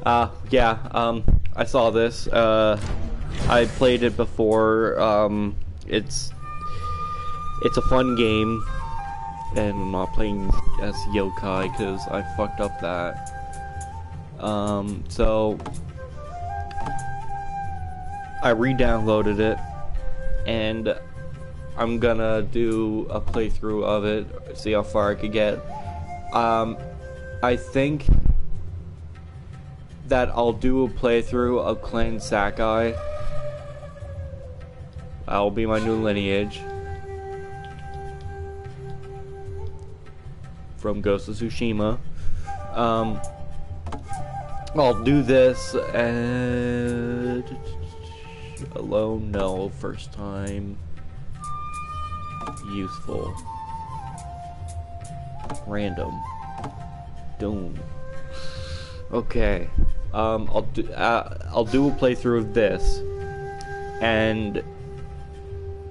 Yeah, I saw this. I played it before. It's a fun game, and I'm not playing as yokai because I fucked up that. So I re-downloaded it, and I'm gonna do a playthrough of it, see how far I could get. I think that I'll do a playthrough of Clan Sakai. That'll be my new lineage. From Ghost of Tsushima. I'll do this and alone, no, first time. Useful. Random. Doom. Okay. I'll do a playthrough of this, and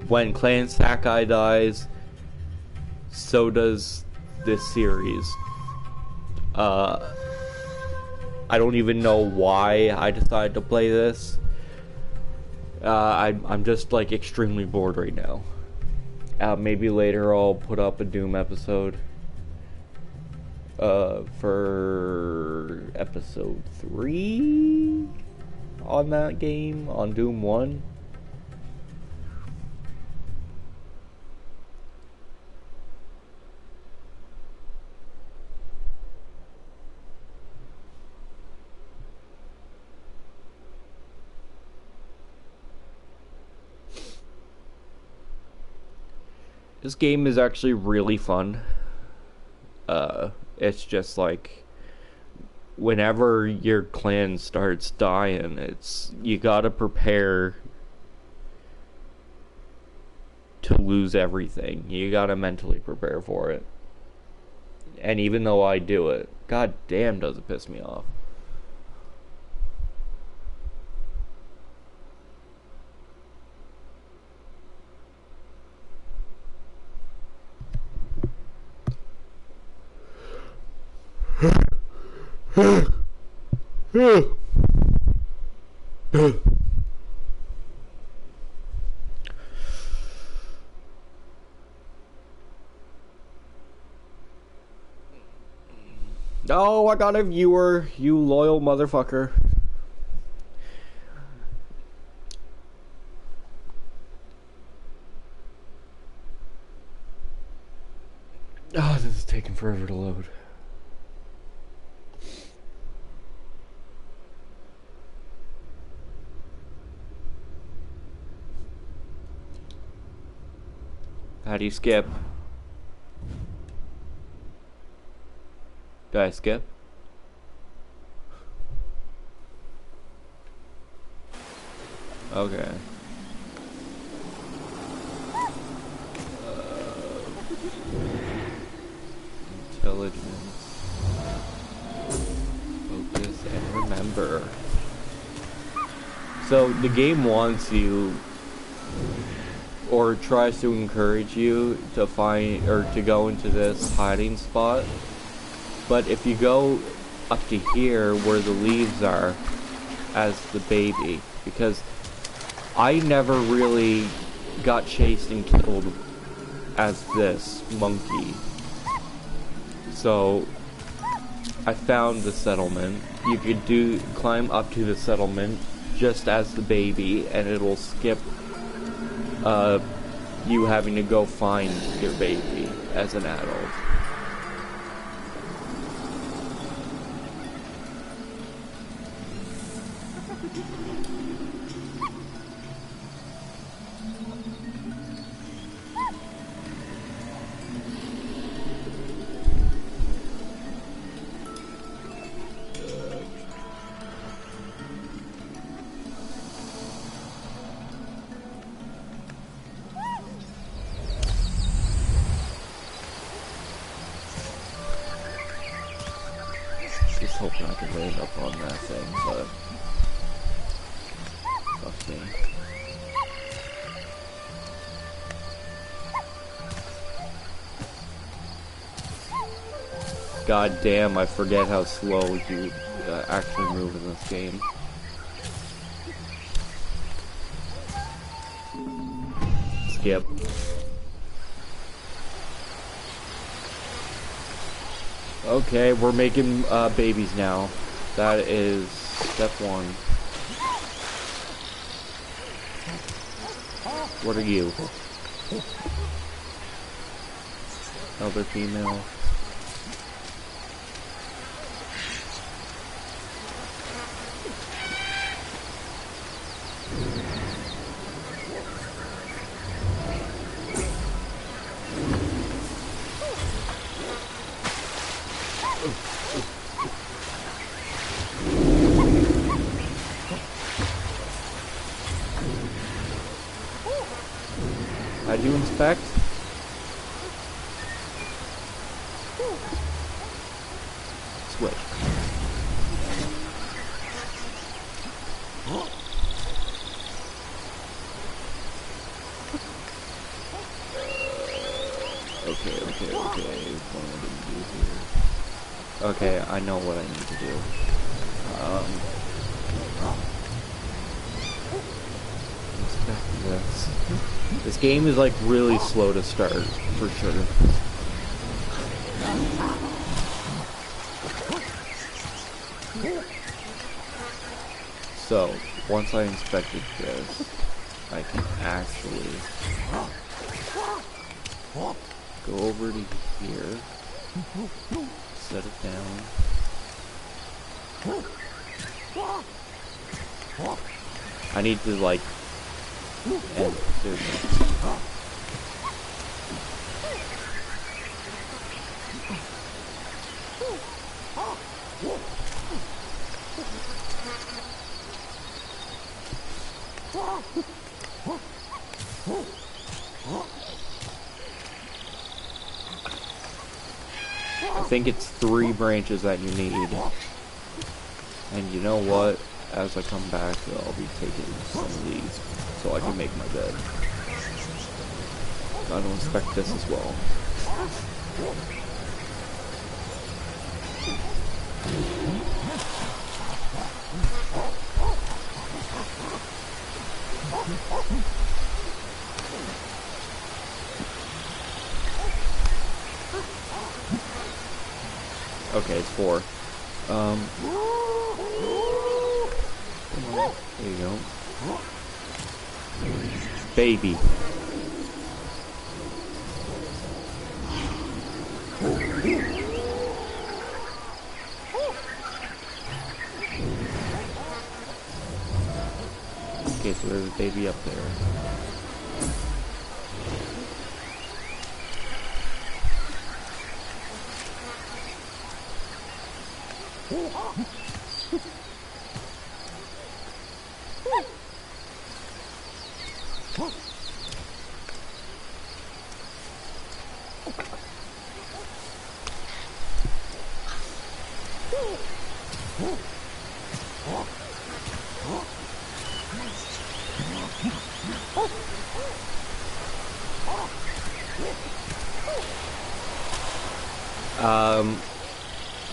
when Clan Sakai dies, so does this series. I don't even know why I decided to play this. I'm just like extremely bored right now. Maybe later I'll put up a Doom episode. For episode 3 on that game, on Doom 1. This game is actually really fun. It's just like whenever your clan starts dying, you gotta prepare to lose everything. You gotta mentally prepare for it. And even though I do it, god damn does it piss me off. Oh, I got a viewer, you loyal motherfucker. Oh, this is taking forever to load. How do you skip? Do I skip? Okay. Intelligence. Focus and remember. So the game wants you, or tries to encourage you to find, or to go into this hiding spot. But if you go up to here where the leaves are as the baby, because I never really got chased and killed as this monkey. So I found the settlement. You could climb up to the settlement just as the baby, and it'll skip you having to go find your baby as an adult. Just hoping I can land up on that thing, but fuck me. God damn, I forget how slow actually move in this game. Skip. Okay, we're making babies now. That is step one. What are you? Elder female. How'd you inspect? Switch. Okay. What am I gonna do here? Okay, I know what I need to do. Inspect this. This game is like really slow to start, for sure. So, once I inspected this, I can actually go over to here, set it down. I need to like end it. I think it's 3 branches that you need. And you know what? As I come back, I'll be taking some of these so I can make my bed. Gotta inspect this as well. Okay, it's 4. Come on. There you go. Baby. Okay, so there's a baby up there.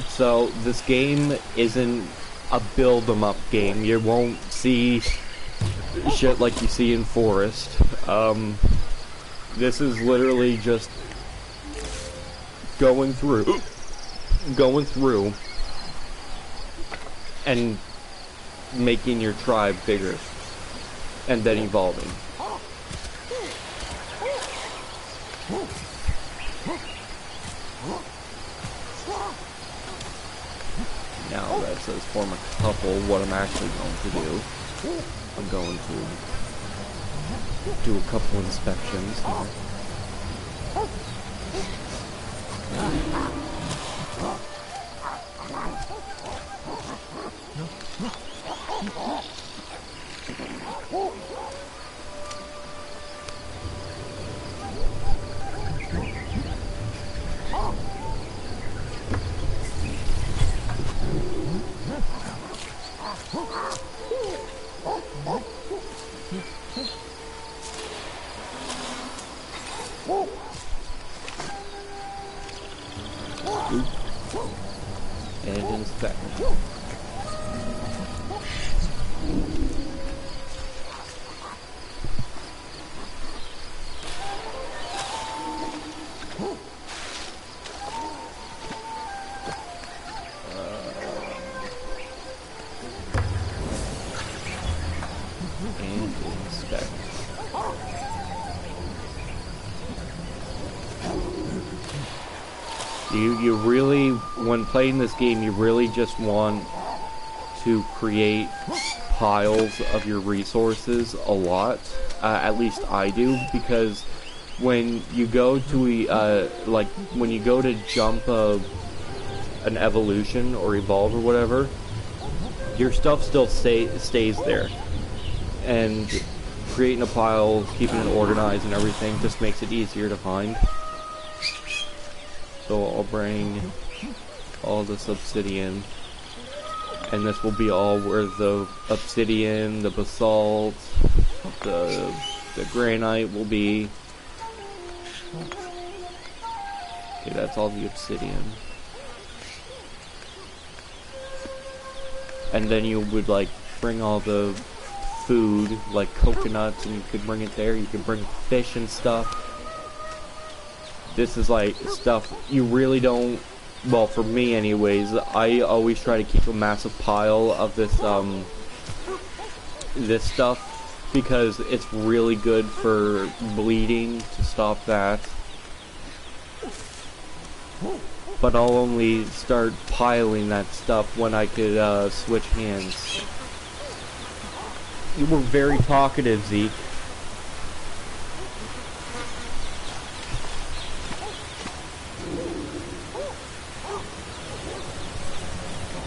So this game isn't a build 'em up game. You won't see shit like you see in Forest. This is literally just going through and making your tribe bigger and then evolving. Now that says form a couple, what I'm actually going to do, I'm going to do a couple inspections here. And inspect. Okay. You really, when playing this game, you really just want to create piles of your resources a lot. At least I do, because when you go to like when you go to jump an evolution or evolve or whatever, your stuff still stays there, and creating a pile, keeping it organized and everything just makes it easier to find. So I'll bring all this obsidian, and this will be all where the obsidian, the basalt, the granite will be. Okay, that's all the obsidian. And then you would like bring all the food, like coconuts, and you could bring it there. You could bring fish and stuff. This is like stuff you really don't, well, for me anyways, I always try to keep a massive pile of this this stuff, because it's really good for bleeding, to stop that. But I'll only start piling that stuff when I could switch hands. You were very talkative, Zeke.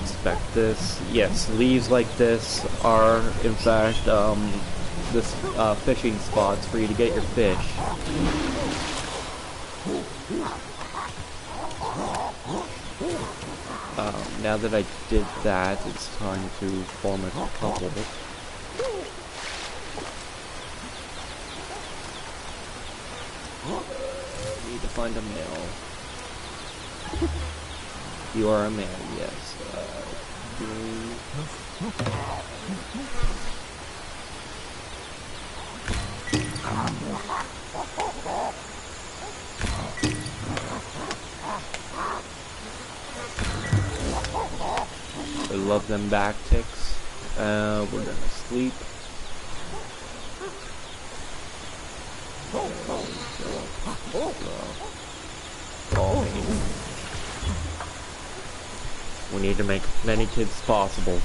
Inspect this. Yes, leaves like this are, in fact, this fishing spots for you to get your fish. Now that I did that, it's time to form a couple. Need to find a male. You are a male, yes. I love them back ticks. We're gonna sleep. We need to make as many kids as possible.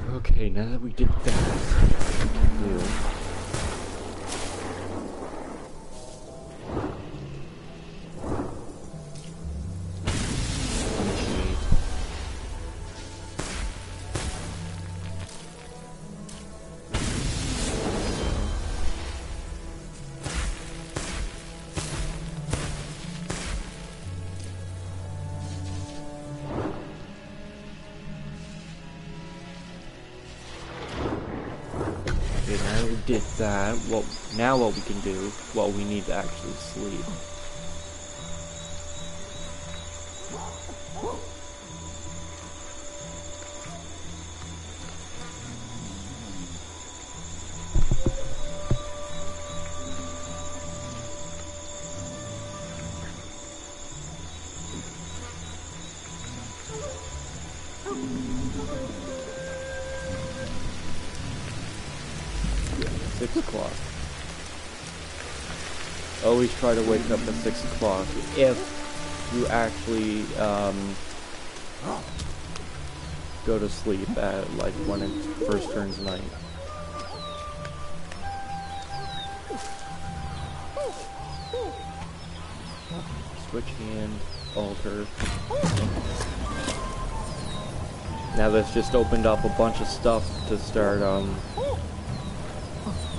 Okay, now that we did that, did that. Well, now what we can do, well, we need to actually sleep. Always try to wake up at 6 o'clock if you actually go to sleep at like when it first turns night. Switch hand, altar. Now that's just opened up a bunch of stuff to start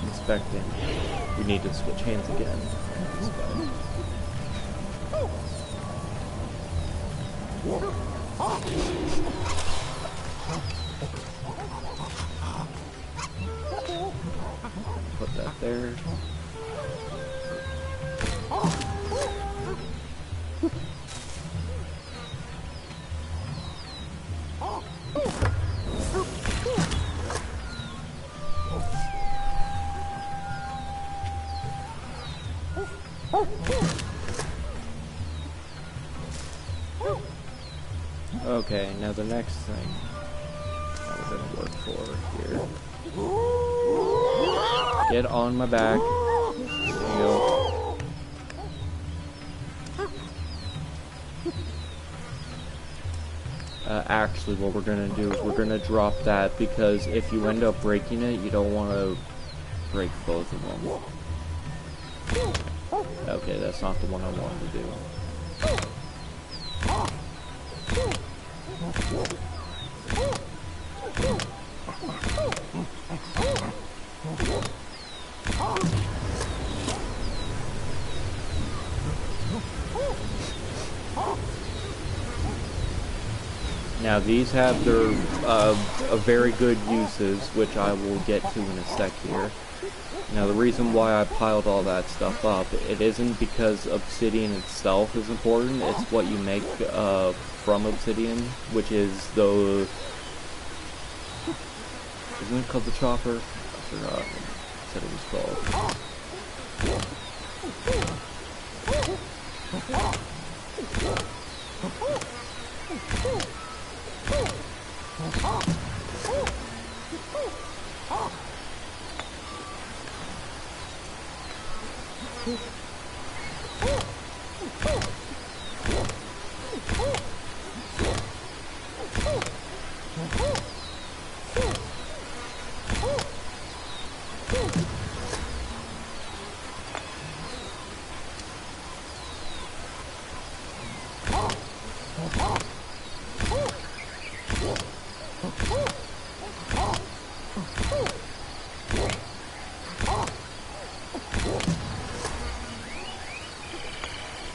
inspecting. We need to switch hands again. Put that there. there. Okay, now the next thing that we're gonna work for here. Get on my back. There you go. Actually, what we're gonna do is we're gonna drop that, because if you end up breaking it, you don't want to break both of them. Okay, that's not the one I wanted to do. Now these have their very good uses, which I will get to in a sec here. Now the reason why I piled all that stuff up, it isn't because obsidian itself is important, it's what you make from obsidian, which is the... Isn't it called the chopper? I forgot what it was called.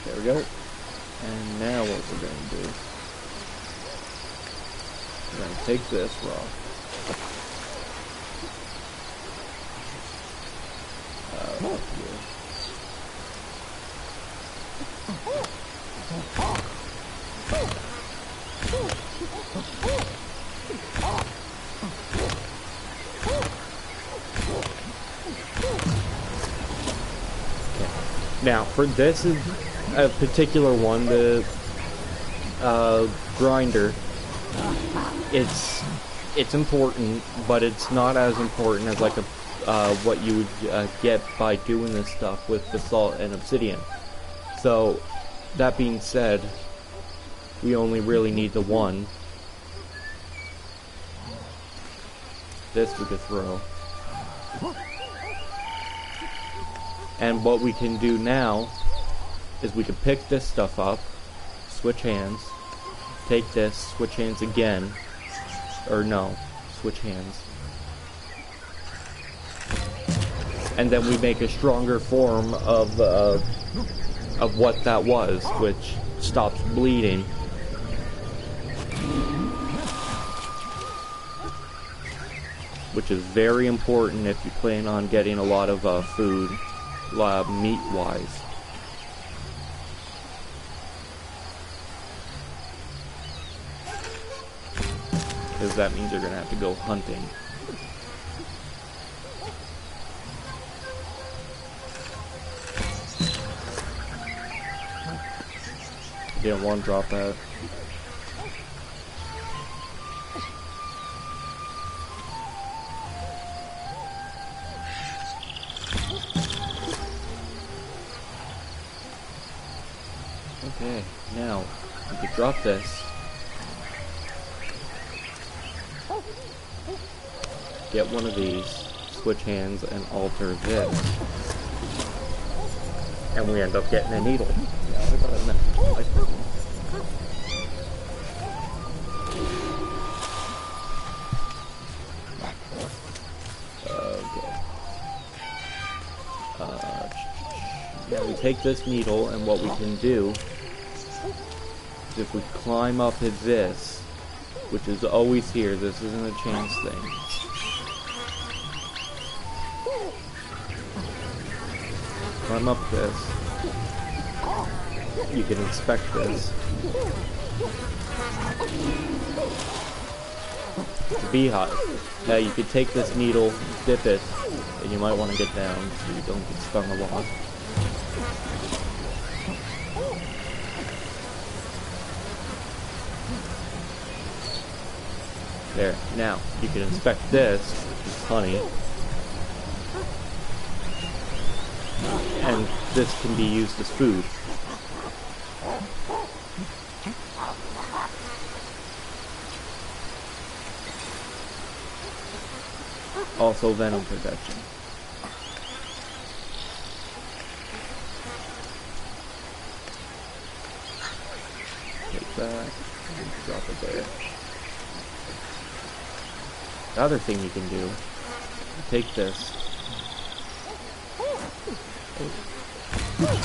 There we go. And now what we're going to do, we're going to take this rock. Up here. Now, for this is a particular one, the grinder. It's important, but it's not as important as like a what you would get by doing this stuff with basalt and obsidian. So, that being said, we only really need the one. This we could throw. And what we can do now is we can pick this stuff up, switch hands, take this, switch hands again, or no, switch hands. And then we make a stronger form of what that was, which stops bleeding. Which is very important if you plan on getting a lot of food, meat-wise. Because that means you're going to have to go hunting. Didn't want to drop that. Okay, now we could drop this. Get one of these, switch hands, and alter this. And we end up getting a needle. Yeah, I got a knife. Now we take this needle, and what we can do is if we climb up at this, which is always here, this isn't a chance thing. climb up this. You can inspect this. It's a beehive. Now you could take this needle, dip it, and you might want to get down so you don't get stung a lot. There. Now, you can inspect this, which is honey. And this can be used as food. Also venom protection. Take that and drop it there. The other thing you can do, take this,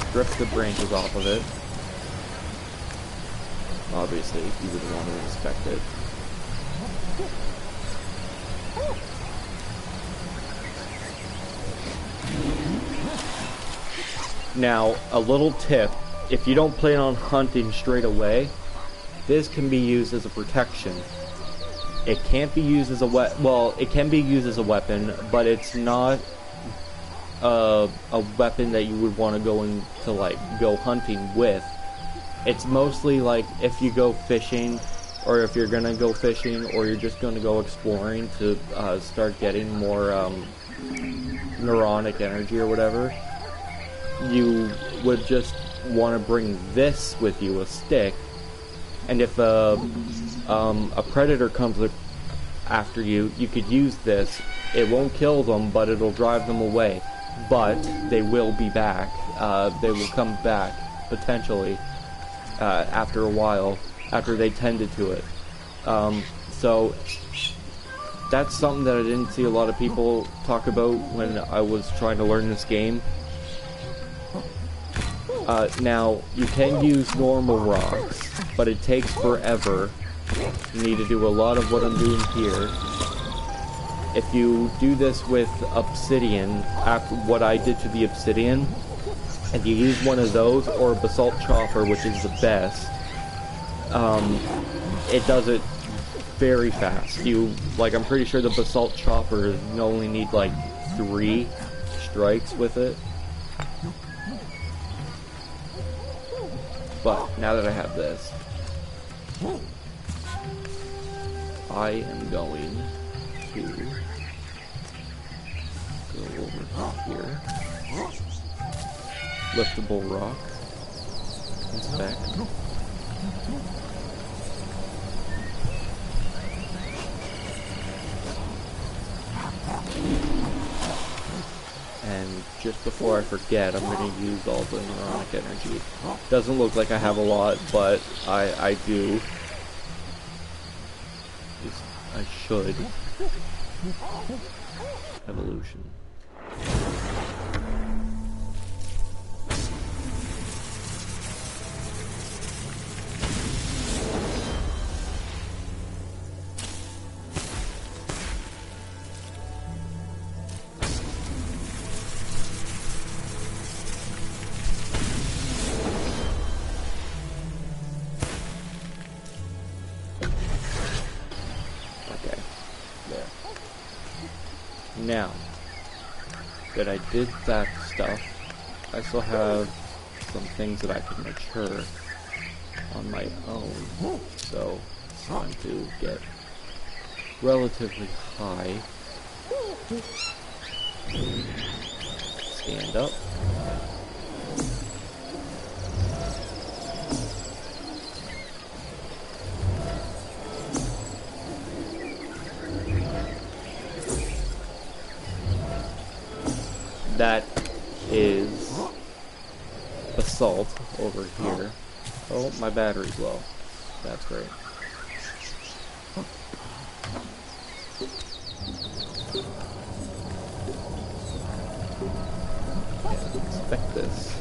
strip the branches off of it. Obviously, you would want to inspect it. Now, a little tip, if you don't plan on hunting straight away, this can be used as a protection. It can't be used as a well, it can be used as a weapon, but it's not a weapon that you would want to go into, like, go hunting with. It's mostly like if you go fishing, or if you're gonna go fishing, or you're just gonna go exploring to start getting more neuronic energy or whatever. You would just want to bring this with you, a stick, and if a predator comes after you, you could use this. It won't kill them, but it'll drive them away. But they will be back. They will come back, potentially, after a while, after they tended to it. So, that's something that I didn't see a lot of people talk about when I was trying to learn this game. Now, you can use normal rocks, but it takes forever. You need to do a lot of what I'm doing here. If you do this with obsidian, after what I did to the obsidian, and you use one of those, or a basalt chopper, which is the best, it does it very fast. I'm pretty sure the basalt chopper, you only need like 3 strikes with it. But, now that I have this, I am going to go over here, liftable rock, inspect, and just before I forget, I'm going to use all the neuronic energy. Doesn't look like I have a lot, but I do. I should. Evolution. Now that I did that stuff, I still have some things that I can mature on my own, so it's time to get relatively high. Stand up. That is basalt over here. Oh, my battery's low. That's great. Inspect this.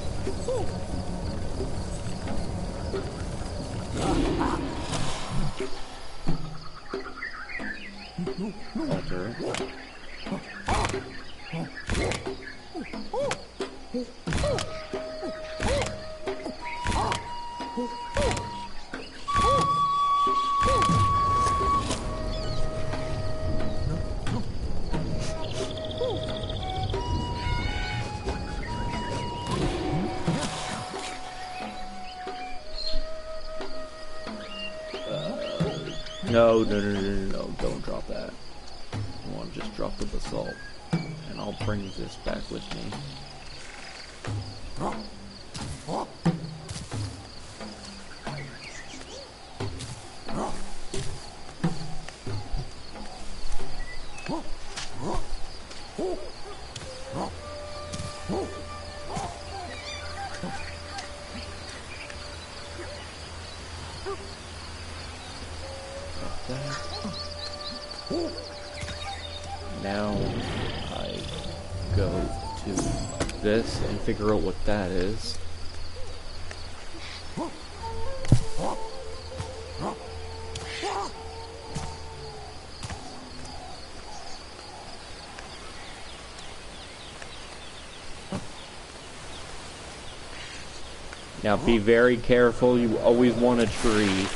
Alter it. No, don't drop that. I want to just drop the basalt. And I'll bring this back with me. Now I go to this and figure out what that is. Now be very careful, you always want a tree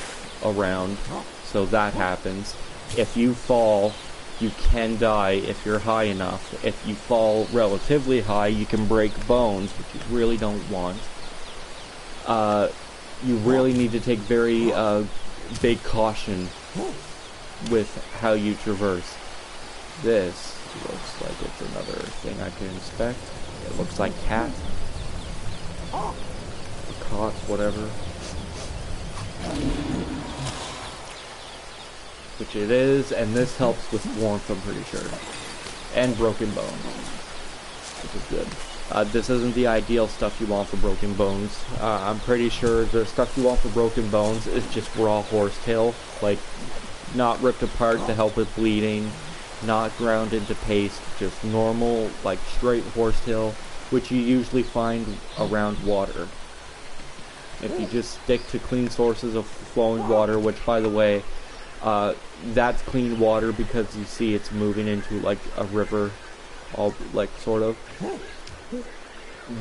around, so that happens. If you fall, you can die if you're high enough. If you fall relatively high, you can break bones, which you really don't want. You really need to take very big caution with how you traverse. This looks like it's another thing I can inspect. It looks like cat. Cots, whatever. Which it is, and this helps with warmth, I'm pretty sure. And broken bones, which is good. This isn't the ideal stuff you want for broken bones. I'm pretty sure the stuff you want for broken bones is just raw horsetail, like not ripped apart to help with bleeding, not ground into paste, just normal, like straight horsetail, which you usually find around water. If you just stick to clean sources of flowing water, which by the way, that's clean water because you see it's moving into like a river, all like sort of.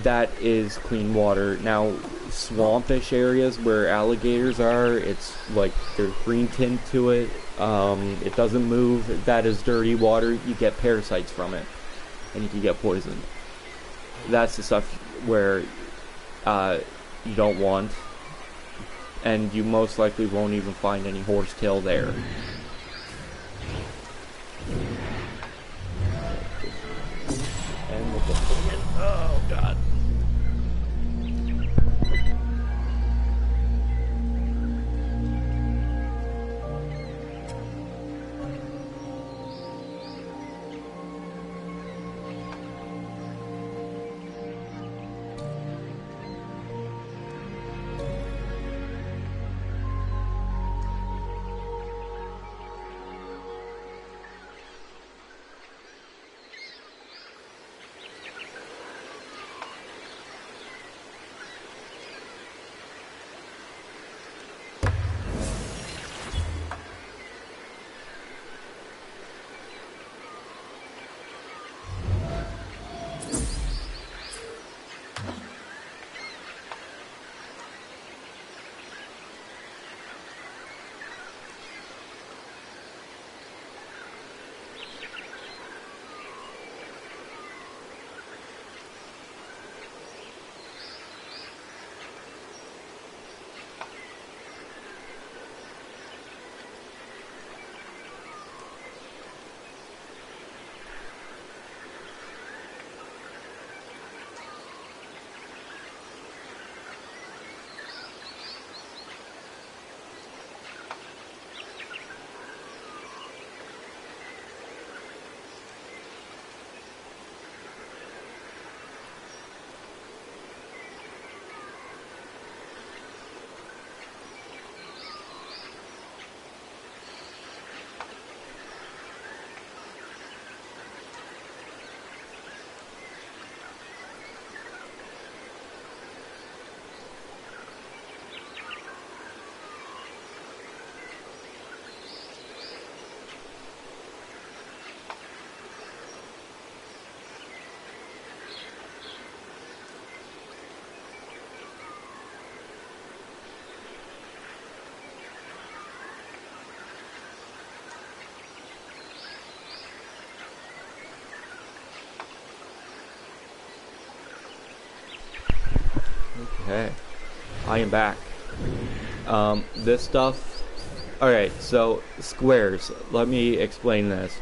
That is clean water. Now, swampish areas where alligators are, it's like there's green tint to it. It doesn't move. That is dirty water. You get parasites from it, and you can get poisoned. That's the stuff where you don't want, and you most likely won't even find any horsetail there. And we'll just bring it. Oh god. Okay, I am back. This stuff... Alright, so, squares. Let me explain this.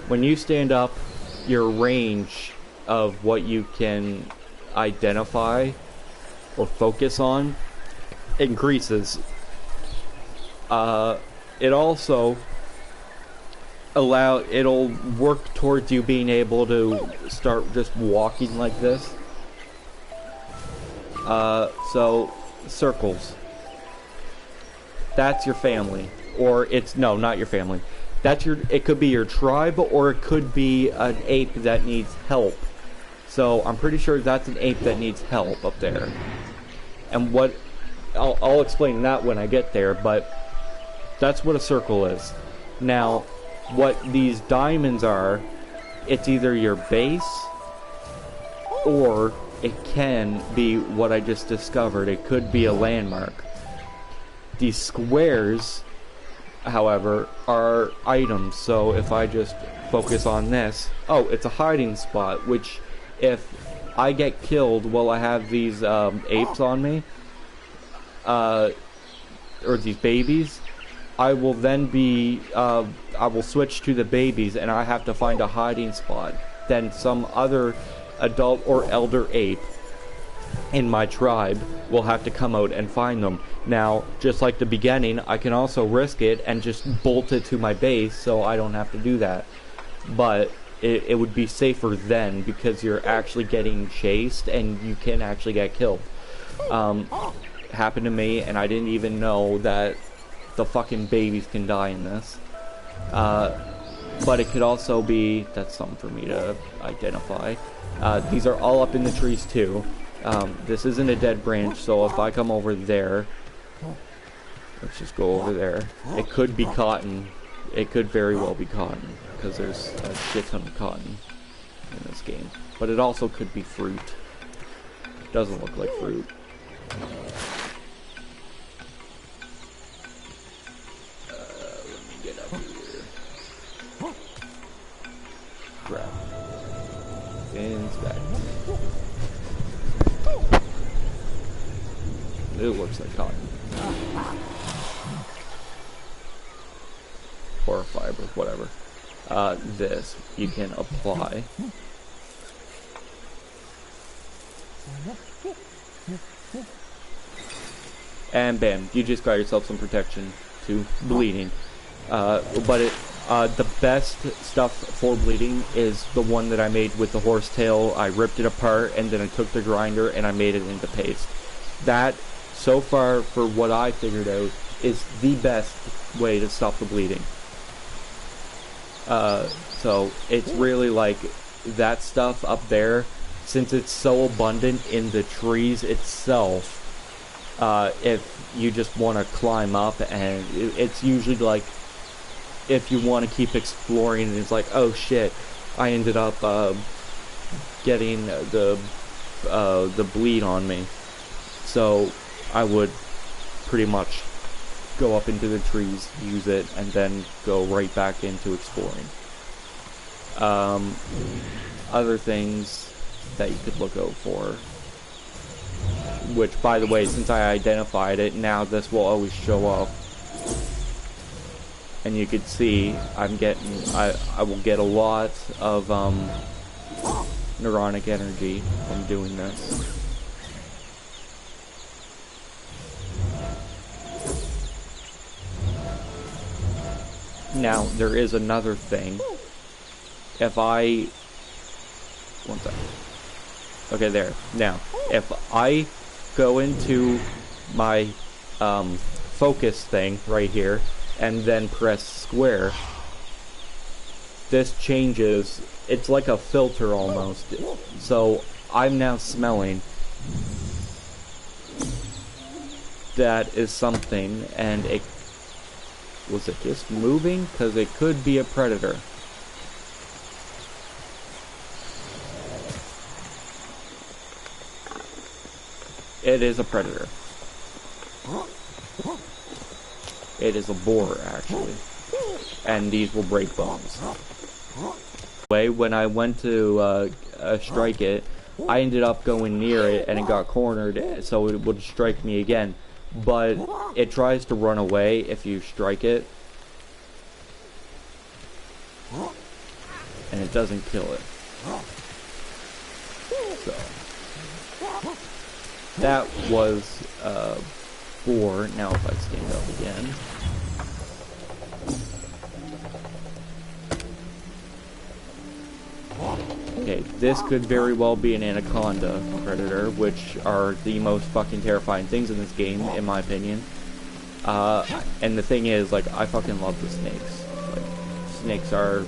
When you stand up, your range of what you can identify or focus on increases. It also it'll work towards you being able to start just walking like this. So circles. That's your family. Or no, not your family. It could be your tribe, or it could be an ape that needs help. So I'm pretty sure that's an ape that needs help up there. And I'll explain that when I get there, but that's what a circle is. Now, what these diamonds are, it's either your base, or it can be what I just discovered. It could be a landmark. These squares, however, are items. So if I just focus on this, oh, it's a hiding spot, which if I get killed while I have these apes on me, or these babies, I will then be, I will switch to the babies, and I have to find a hiding spot. Then some other adult or elder ape in my tribe will have to come out and find them. Now, just like the beginning, I can also risk it and just bolt it to my base, so I don't have to do that. But it would be safer then, because you're actually getting chased and you can actually get killed. Happened to me, and I didn't even know that the fucking babies can die in this. But it could also be, that's something for me to identify. These are all up in the trees too. This isn't a dead branch, so if I come over there, let's just go over there. It could be cotton. It could very well be cotton, because there's a shit ton of cotton in this game. But it also could be fruit. Doesn't look like fruit. Let me get up here. Grab. Inspect. It looks like cotton. Or fiber, whatever. This you can apply. And bam, you just got yourself some protection to bleeding. But the best stuff for bleeding is the one that I made with the horsetail. I ripped it apart, and then I took the grinder and I made it into paste. That, so far, for what I figured out, is the best way to stop the bleeding. So it's really like that stuff up there, since it's so abundant in the trees itself. If you just want to climb up, and it's usually like, if you want to keep exploring, and it's like, oh shit, I ended up getting the bleed on me. So I would pretty much go up into the trees, use it, and then go right back into exploring. Other things that you could look out for, which, by the way, since I identified it, now this will always show up. And you could see I'm getting, I will get a lot of neuronic energy from doing this. Now, there is another thing. If I... One second. Okay, there. Now, if I go into my focus thing right here, and then press square, this changes. It's like a filter almost. So, I'm now smelling. That is something, and it... Was it just moving? Because it could be a predator. It is a predator. It is a boar, actually. And these will break bones. When I went to strike it, I ended up going near it and it got cornered, so it would strike me again. But it tries to run away if you strike it. And it doesn't kill it. So that was 4. Now if I stand up again. Okay, this could very well be an anaconda predator, which are the most fucking terrifying things in this game, in my opinion. And the thing is, like, I fucking love the snakes. Like, snakes are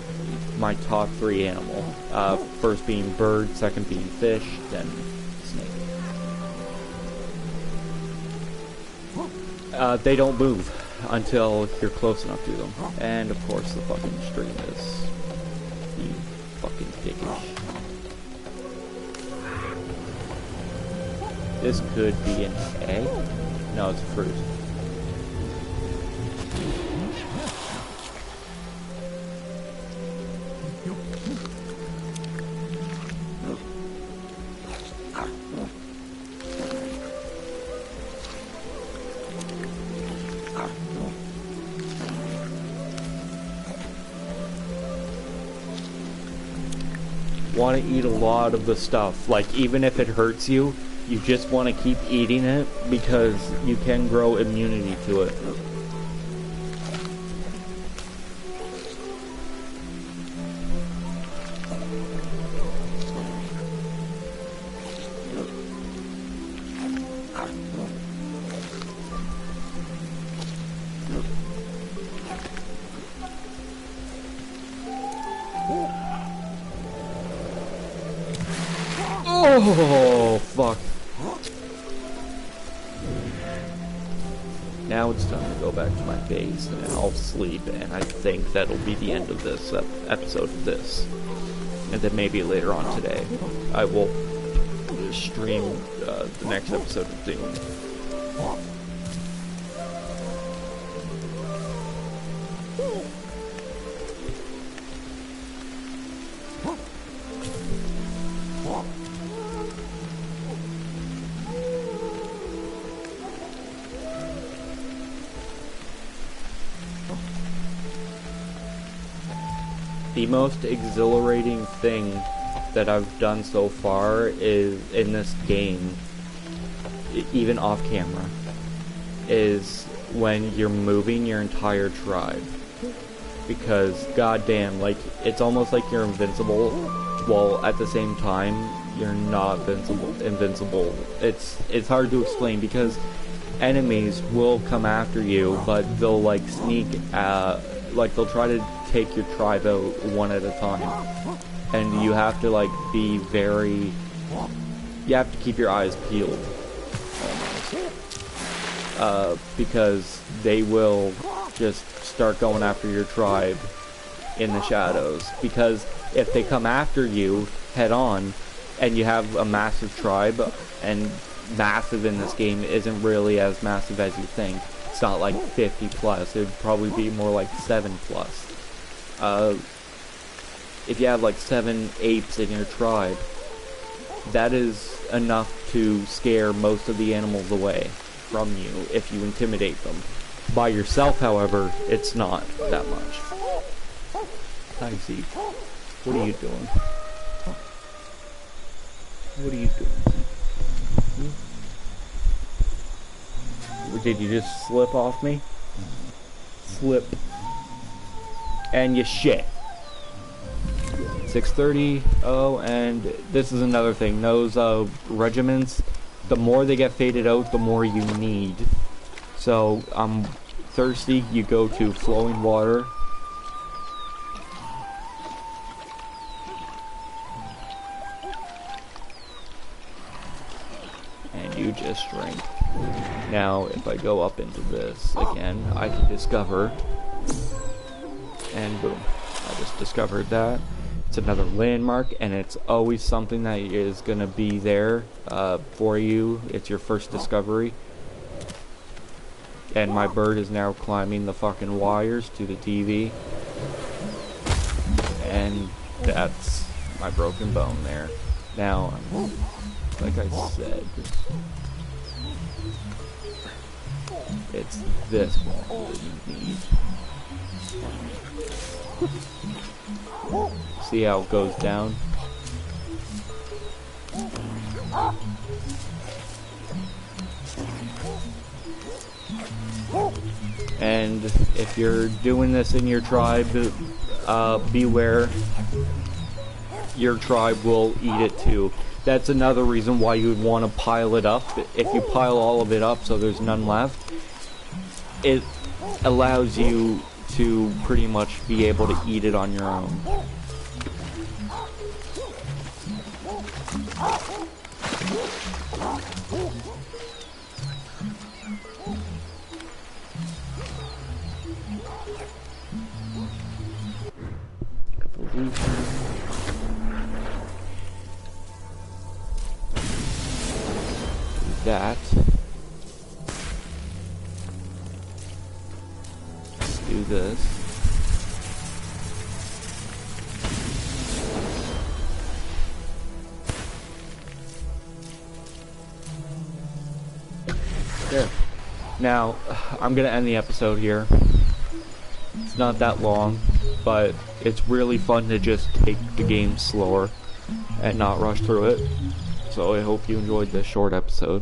my top 3 animal. First being bird, second being fish, then snake. They don't move until you're close enough to them. And of course the fucking stream is fucking dickish. This could be an egg? No, it's a fruit. Want to eat a lot of the stuff. Like, even if it hurts you, you just want to keep eating it because you can grow immunity to it. Oh, fuck. Now it's time to go back to my base and I'll sleep, and I think that'll be the end of this episode of this. And then maybe later on today, I will stream the next episode of Doom. The most exhilarating thing that I've done so far is in this game, even off camera, is when you're moving your entire tribe. Because goddamn, like, it's almost like you're invincible, while at the same time you're not invincible. It's hard to explain because enemies will come after you, but they'll like sneak like they'll try to take your tribe out one at a time, and you have to like be very, you have to keep your eyes peeled almost, because they will just start going after your tribe in the shadows. Because if they come after you head on and you have a massive tribe, and massive in this game isn't really as massive as you think, it's not like 50 plus, it would probably be more like 7 plus. If you have like 7 apes in your tribe, that is enough to scare most of the animals away from you if you intimidate them. By yourself, however, it's not that much. Hi, Zeke. What are you doing? What are you doing? Did you just slip off me? Slip. And you shit. 6:30. Oh, and this is another thing. Those regiments, the more they get faded out, the more you need. So, I'm thirsty, you go to flowing water. And you just drink. Now, if I go up into this again, I can discover, and boom, I just discovered that. It's another landmark, and it's always something that is going to be there for you. It's your first discovery. And my bird is now climbing the fucking wires to the TV. And that's my broken bone there. Now, like I said, it's this one that you need. See how it goes down? And if you're doing this in your tribe, beware, your tribe will eat it too. That's another reason why you would want to pile it up. If you pile all of it up so there's none left, it allows you to pretty much be able to eat it on your own. That. Let's do this. There. Now, I'm gonna end the episode here. It's not that long, but it's really fun to just take the game slower and not rush through it. So I hope you enjoyed this short episode.